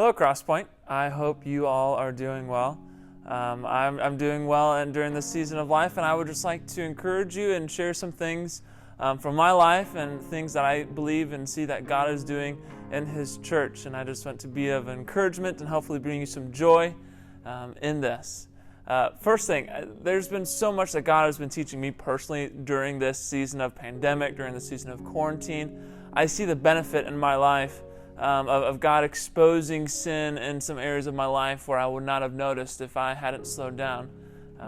Hello, Crosspoint. I hope you all are doing well. I'm doing well and during this season of life, and I would just like to encourage you and share some things from my life and things that I believe and see that God is doing in His church. And I just want to be of encouragement and hopefully bring you some joy in this. First thing, there's been so much that God has been teaching me personally during this season of pandemic, during the season of quarantine. I see the benefit in my life of God exposing sin in some areas of my life where I would not have noticed if I hadn't slowed down.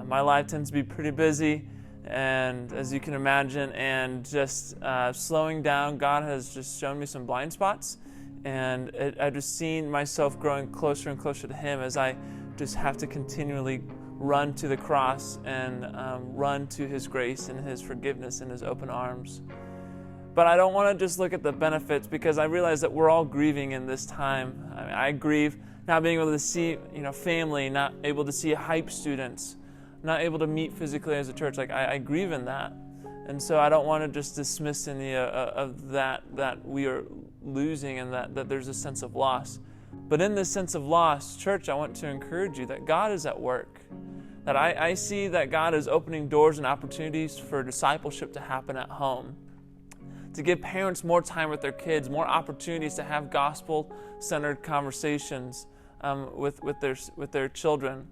My life tends to be pretty busy, and as you can imagine, and just slowing down, God has just shown me some blind spots, and I've just seen myself growing closer and closer to Him as I just have to continually run to the cross and run to His grace and His forgiveness and His open arms. But I don't want to just look at the benefits, because I realize that we're all grieving in this time. I grieve not being able to see, family, not able to see hype students, not able to meet physically as a church. I grieve in that, and so I don't want to just dismiss any of that we are losing and that there's a sense of loss. But in this sense of loss, church, I want to encourage you that God is at work. That I see that God is opening doors and opportunities for discipleship to happen at home, to give parents more time with their kids, more opportunities to have gospel-centered conversations with their children.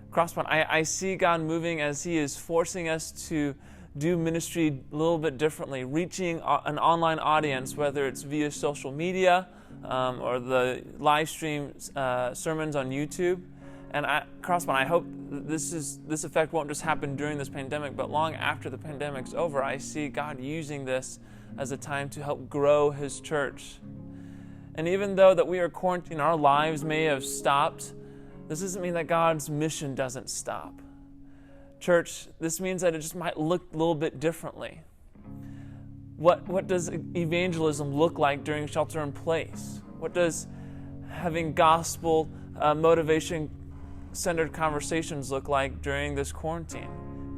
Crosspoint, I see God moving as He is forcing us to do ministry a little bit differently, reaching an online audience, whether it's via social media or the live stream sermons on YouTube. And Crosspoint, I hope this effect won't just happen during this pandemic, but long after the pandemic's over. I see God using this as a time to help grow His church. And even though that we are quarantined, our lives may have stopped, this doesn't mean that God's mission doesn't stop. Church, this means that it just might look a little bit differently. What does evangelism look like during shelter in place? What does having gospel motivation-centered conversations look like during this quarantine?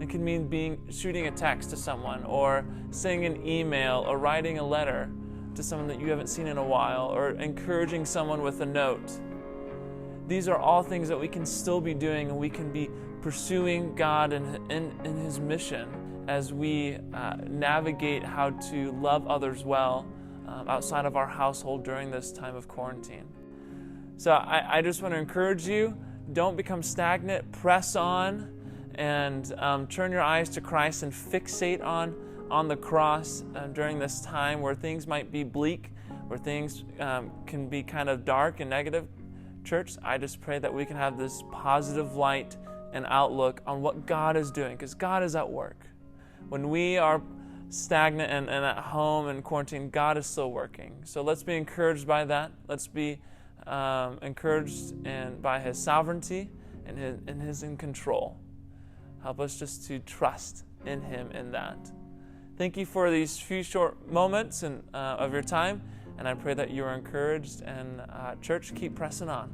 It can mean shooting a text to someone, or sending an email, or writing a letter to someone that you haven't seen in a while, or encouraging someone with a note. These are all things that we can still be doing, and we can be pursuing God in His mission as we navigate how to love others well outside of our household during this time of quarantine. So I just want to encourage you, don't become stagnant, press on, and turn your eyes to Christ and fixate on the cross during this time where things might be bleak, where things can be kind of dark and negative. Church, I just pray that we can have this positive light and outlook on what God is doing, because God is at work. When we are stagnant and at home and quarantined, God is still working. So let's be encouraged by that. Let's be encouraged by His sovereignty and His in control. Help us just to trust in Him in that. Thank you for these few short moments of your time, and I pray that you are encouraged. And church, keep pressing on.